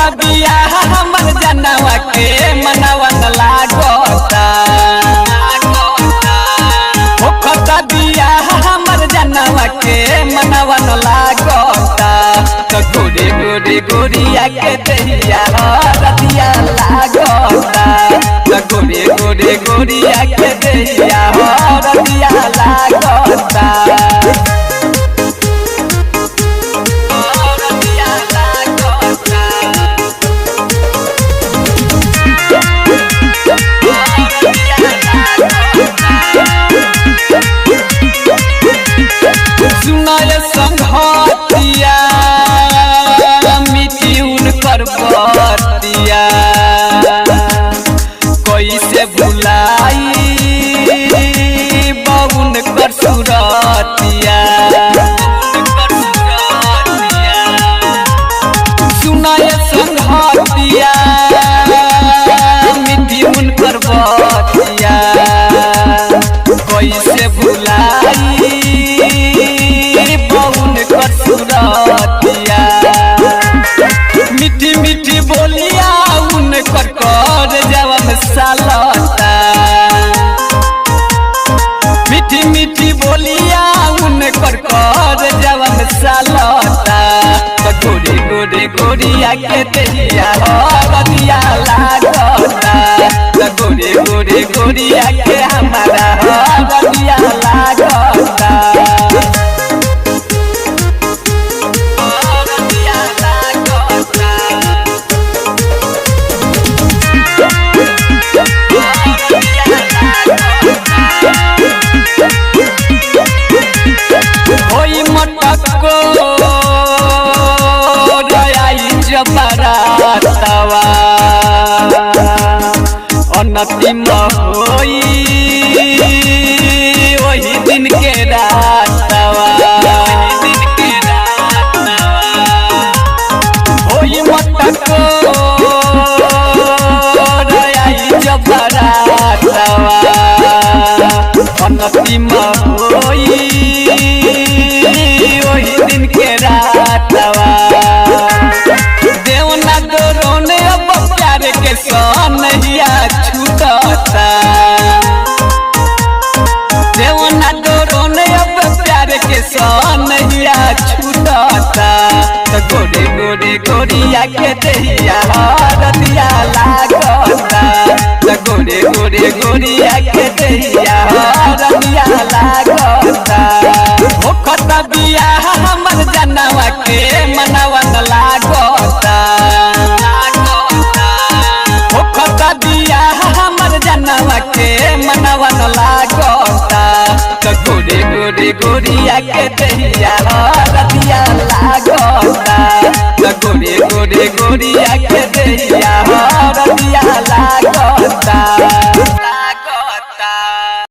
हमर जनवा के मनवन लागता होखता बिया हमर जनवा के मनवन लागता तो गोरे गोरे गोरिया के दहिया रतिया लागता तो गोरे गोरे गोरिया के दहिया रतिया लागता सुनाय संघातिया मिट्टी उनकर बतिया कैसे भुलाई बउन कर सुरतिया सुनाय संघातिया मिट्टी उनकर बतिया कैसे भुलाई मीठी मीठी बोलिया उनकर कर जवन सालता मीठी मीठी बोलिया उनकर कर जवन सालता गोरे गोरे गोरिया के दहिया रतिया लागता गोरे गोरे गोरिया के हमारा रतिया लागता मटको गयाई जबरातवा अनतिम होई वही दिन के रातवा होई मटको गयाई जबरातवा अनतिम होई वही दिन के रातवा देवना दोरोने अब प्यार के सोनहिया छूटता देवना दोरोने अब प्यार के सोनहिया छूटता गोरे गोरे गोरिया के दहिया रतिया लागता गोरे गोरे गोरिया के दहिया रतिया लागता होखता बिया हमर जनवा के मनवन लागता होखता बिया हमर जनवा के मनवन लागता गोरे गोरे गोरिया के दहिया रतिया लागता गोरे गोरे गोरिया के दहिया रतिया लागता।